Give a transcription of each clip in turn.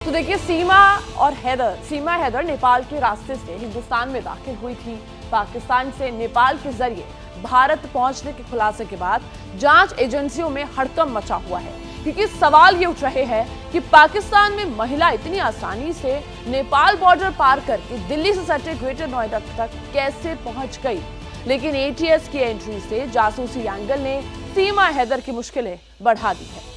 तो देखिए, सीमा हैदर नेपाल के रास्ते से हिंदुस्तान में दाखिल हुई थी। पाकिस्तान से नेपाल के जरिए भारत पहुंचने के खुलासे के बाद जांच एजेंसियों में हड़कंप मचा हुआ है, क्योंकि सवाल ये उठ रहे हैं कि पाकिस्तान में महिला इतनी आसानी से नेपाल बॉर्डर पार करके दिल्ली से सटे ग्रेटर नोएडा तक कैसे पहुंच गई। लेकिन एटीएस की एंट्री से जासूसी एंगल ने सीमा हैदर की मुश्किलें बढ़ा दी है।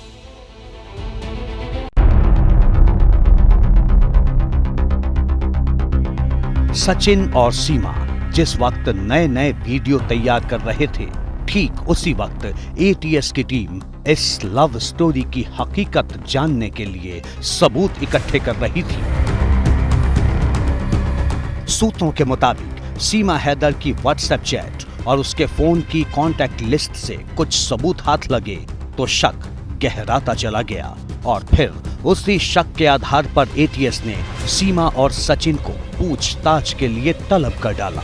सचिन और सीमा जिस वक्त नए नए वीडियो तैयार कर रहे थे, ठीक उसी वक्त एटीएस की टीम इस लव स्टोरी की हकीकत जानने के लिए सबूत इकट्ठे कर रही थी। सूत्रों के मुताबिक सीमा हैदर की व्हाट्सएप चैट और उसके फोन की कॉन्टैक्ट लिस्ट से कुछ सबूत हाथ लगे तो शक गहराता चला गया और फिर उसी शक के आधार पर एटीएस ने सीमा और सचिन को पूछताछ के लिए तलब कर डाला।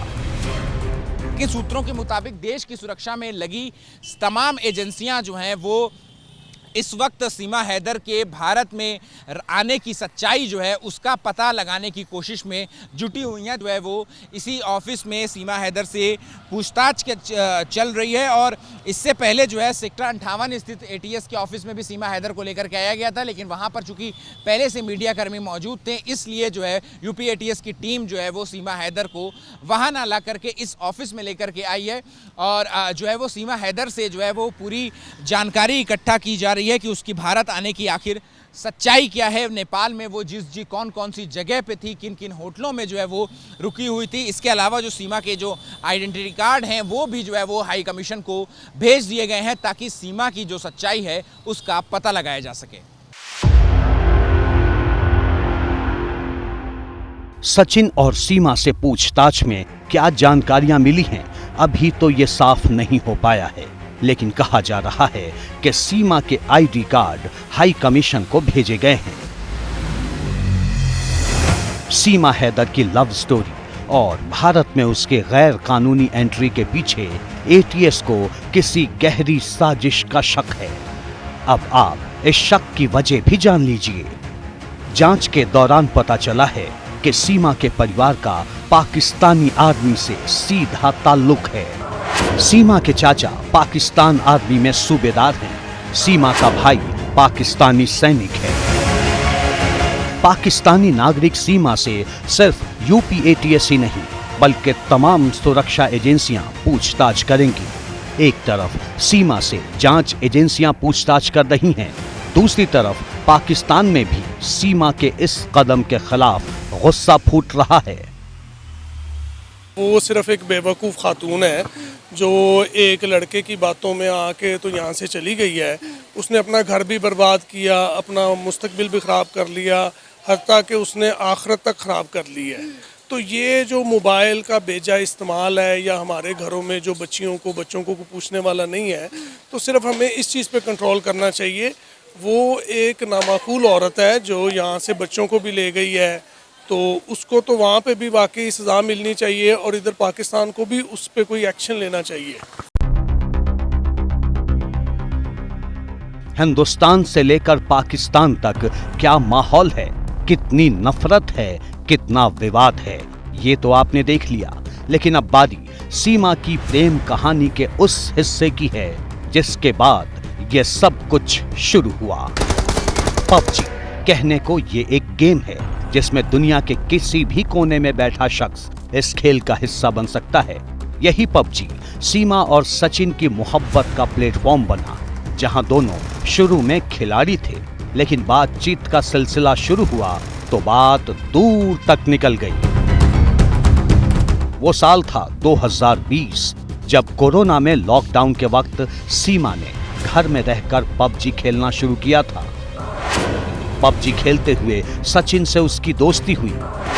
के सूत्रों के मुताबिक देश की सुरक्षा में लगी तमाम एजेंसियां जो हैं वो इस वक्त सीमा हैदर के भारत में आने की सच्चाई जो है उसका पता लगाने की कोशिश में जुटी हुई हैं। जो है वो इसी ऑफिस में सीमा हैदर से पूछताछ चल रही है और इससे पहले जो है सेक्टर 58 स्थित एटीएस के ऑफिस में भी सीमा हैदर को लेकर के आया गया था, लेकिन वहां पर चूंकि पहले से मीडिया कर्मी मौजूद थे, इसलिए जो है यूपी एटीएस की टीम जो है वो सीमा हैदर को वहां ना ला करके इस ऑफिस में लेकर के आई है और जो है वो सीमा हैदर से जो है वो पूरी जानकारी इकट्ठा की जा रही है कि उसकी भारत आने की आखिर सच्चाई क्या है। नेपाल में वो कौन कौन सी जगह पे थी, किन किन होटलों में जो है वो रुकी हुई थी। इसके अलावा जो सीमा के जो आइडेंटिटी कार्ड हैं वो भी जो है वो हाई कमीशन को भेज दिए गए हैं ताकि सीमा की जो सच्चाई है उसका पता लगाया जा सके। सचिन और सीमा से पूछताछ में क्या जानकारियां मिली हैं, अभी तो ये साफ नहीं हो पाया है, लेकिन कहा जा रहा है कि सीमा के आईडी कार्ड हाई कमीशन को भेजे गए हैं। सीमा हैदर की लव स्टोरी और भारत में उसके गैर कानूनी एंट्री के पीछे एटीएस को किसी गहरी साजिश का शक है। अब आप इस शक की वजह भी जान लीजिए। जांच के दौरान पता चला है कि सीमा के परिवार का पाकिस्तानी आर्मी से सीधा ताल्लुक है। सीमा के चाचा पाकिस्तान आर्मी में सूबेदार हैं। सीमा का भाई पाकिस्तानी सैनिक है। पाकिस्तानी नागरिक सीमा से सिर्फ यूपी एटीएस ही नहीं बल्कि तमाम सुरक्षा एजेंसियां पूछताछ करेंगी। एक तरफ सीमा से जांच एजेंसियां पूछताछ कर रही हैं, दूसरी तरफ पाकिस्तान में भी सीमा के इस कदम के खिलाफ गुस्सा फूट रहा है। वो सिर्फ एक बेवकूफ़ खातून है जो एक लड़के की बातों में आके तो यहाँ से चली गई है। उसने अपना घर भी बर्बाद किया, अपना मुस्तकबिल भी ख़राब कर लिया, हत्ता कि उसने आखिरत तक ख़राब कर ली है। तो ये जो मोबाइल का बेजा इस्तेमाल है या हमारे घरों में जो बच्चों को पूछने वाला नहीं है, तो सिर्फ हमें इस चीज़ पे कंट्रोल करना चाहिए। वो एक नामाकूल औरत है जो यहाँ से बच्चों को भी ले गई है, तो उसको तो वहाँ पे भी वाकई सज़ा मिलनी चाहिए और इधर पाकिस्तान को भी उस पे कोई एक्शन लेना चाहिए। हिंदुस्तान से लेकर पाकिस्तान तक क्या माहौल है, कितनी नफरत है, कितना विवाद है, ये तो आपने देख लिया। लेकिन अब बारी सीमा की प्रेम कहानी के उस हिस्से की है जिसके बाद ये सब कुछ शुरू हुआ। पबजी कहने को ये एक गेम है जिसमें दुनिया के किसी भी कोने में बैठा शख्स इस खेल का हिस्सा बन सकता है। यही पबजी सीमा और सचिन की मोहब्बत का प्लेटफॉर्म बना, जहां दोनों शुरू में खिलाड़ी थे, लेकिन बातचीत का सिलसिला शुरू हुआ तो बात दूर तक निकल गई। वो साल था 2020, जब कोरोना में लॉकडाउन के वक्त सीमा ने घर में रहकर पबजी खेलना शुरू किया था। पबजी खेलते हुए सचिन से उसकी दोस्ती हुई।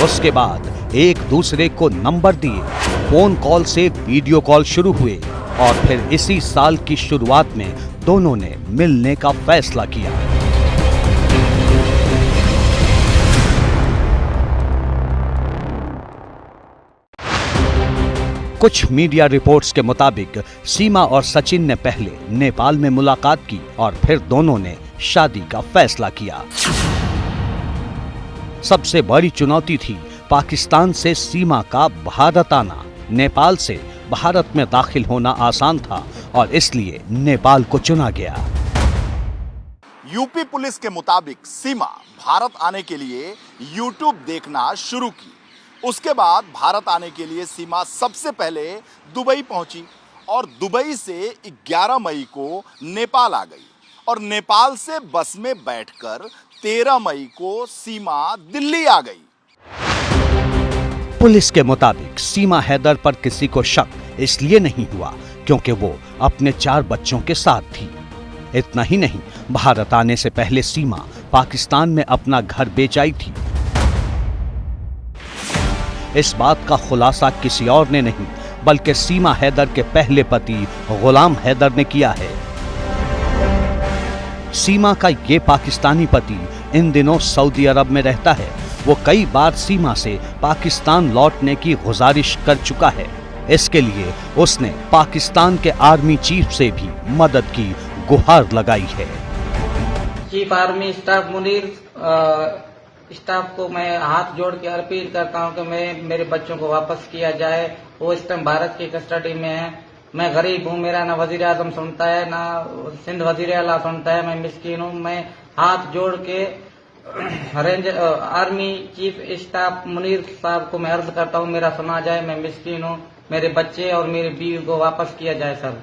उसके बाद एक दूसरे को नंबर दिए, फोन कॉल से वीडियो कॉल शुरू हुए और फिर इसी साल की शुरुआत में दोनों ने मिलने का फैसला किया। कुछ मीडिया रिपोर्ट्स के मुताबिक सीमा और सचिन ने पहले नेपाल में मुलाकात की और फिर दोनों ने शादी का फैसला किया। सबसे बड़ी चुनौती थी पाकिस्तान से सीमा का भारत आना। नेपाल से भारत में दाखिल होना आसान था और इसलिए नेपाल को चुना गया। यूपी पुलिस के मुताबिक सीमा भारत आने के लिए यूट्यूब देखना शुरू की। उसके बाद भारत आने के लिए सीमा सबसे पहले दुबई पहुंची और दुबई से 11 मई को नेपाल आ गई और नेपाल से बस में बैठकर 13 मई को सीमा दिल्ली आ गई। पुलिस के मुताबिक सीमा हैदर पर किसी को शक इसलिए नहीं हुआ क्योंकि वो अपने 4 बच्चों के साथ थी। इतना ही नहीं, भारत आने से पहले सीमा पाकिस्तान में अपना घर बेच आई थी। इस बात का खुलासा किसी और ने नहीं बल्कि सीमा हैदर के पहले पति गुलाम हैदर ने किया है। सीमा का ये पाकिस्तानी पति इन दिनों सऊदी अरब में रहता है। वो कई बार सीमा से पाकिस्तान लौटने की गुजारिश कर चुका है। इसके लिए उसने पाकिस्तान के आर्मी चीफ से भी मदद की गुहार लगाई है। Chief army staff Munir staff को मैं हाथ जोड़ के अपील करता हूं कि मेरे बच्चों को वापस किया जाए। वो इस टाइम भारत की कस्टडी में है। मैं गरीब हूं, मेरा ना वजीर आजम सुनता है ना सिंध वजीर आला सुनता है। मैं मिस्कीन हूं। मैं हाथ जोड़ के आर्मी चीफ स्टाफ मुनीर साहब को मैं अर्ज करता हूं मेरा सुना जाए। मैं मिस्कीन हूं, मेरे बच्चे और मेरी बीवी को वापस किया जाए सर।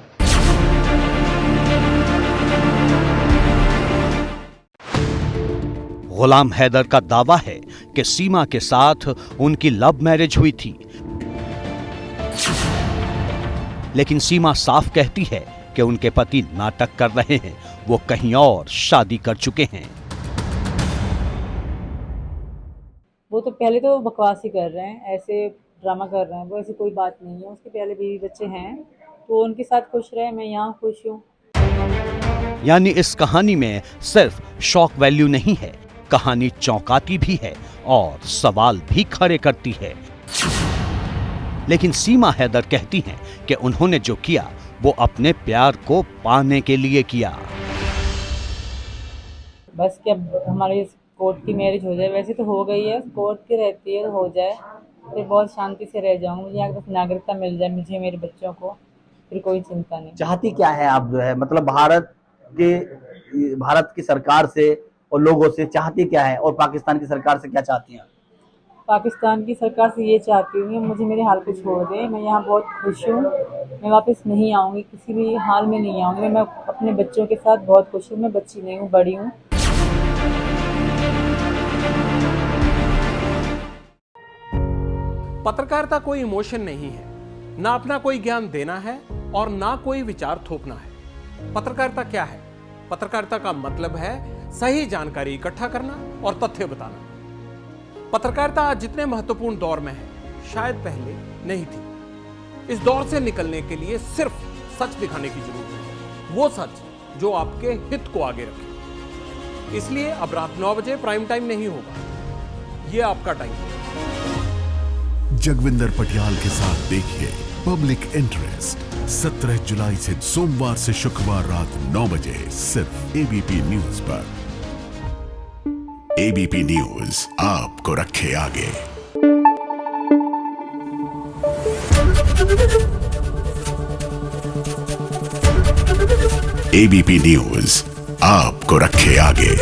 गुलाम हैदर का दावा है कि सीमा के साथ उनकी लव मैरिज हुई थी, लेकिन सीमा साफ कहती है कि उनके पति नाटक कर रहे हैं। वो कहीं और शादी कर चुके हैं। वो तो पहले तो बकवास ही कर रहे हैं, ऐसे ड्रामा कर रहे हैं। वो ऐसी कोई बात नहीं है। उसके पहले बीवी बच्चे हैं तो उनके साथ खुश रहे। मैं यहाँ खुश हूँ। यानी इस कहानी में सिर्फ शॉक वैल्यू नहीं है, कहानी चौंकाती भी है और सवाल भी खड़े करती है। लेकिन सीमा हैदर कहती हैं कि उन्होंने जो किया वो अपने प्यार को पाने के लिए किया। बस कि अब हमारी कोर्ट की मैरिज हो जाए। वैसे तो हो गई है, कोर्ट की रहती है, हो जाए फिर बहुत शांति से रह जाऊंगी। मुझे यहाँ बस नागरिकता मिल जाए, मुझे मेरे बच्चों को, फिर कोई चिंता नहीं। चाहती क्या है आप जो है, मतलब भारत की सरकार से और लोगों से चाहती क्या है और पाकिस्तान की सरकार से क्या चाहती हैं? पाकिस्तान की सरकार से ये चाहती हूँ मुझे मेरे हाल पे छोड़ दे। मैं यहाँ बहुत खुश हूँ। मैं वापस नहीं आऊँगी, किसी भी हाल में नहीं आऊँगी। मैं अपने बच्चों के साथ बहुत खुश हूँ। मैं बच्ची नहीं हूँ, बड़ी हूँ। पत्रकारिता कोई इमोशन नहीं है, ना अपना कोई ज्ञान देना है और ना कोई विचार थोपना है। पत्रकारिता क्या है? पत्रकारिता का मतलब है सही जानकारी इकट्ठा करना और तथ्य बताना। पत्रकारिता आज जितने महत्वपूर्ण दौर में है, शायद पहले नहीं थी। इस दौर से निकलने के लिए सिर्फ सच दिखाने की जरूरत है, वो सच जो आपके हित को आगे रखे। इसलिए अब रात 9 बजे प्राइम टाइम नहीं होगा, ये आपका टाइम है। जगविंदर पटियाल के साथ देखिए पब्लिक इंटरेस्ट 17 जुलाई से सोमवार से शुक्रवार रात 9 बजे सिर्फ एबीपी न्यूज पर। एबीपी न्यूज आपको रखे आगे। एबीपी न्यूज आपको रखे आगे।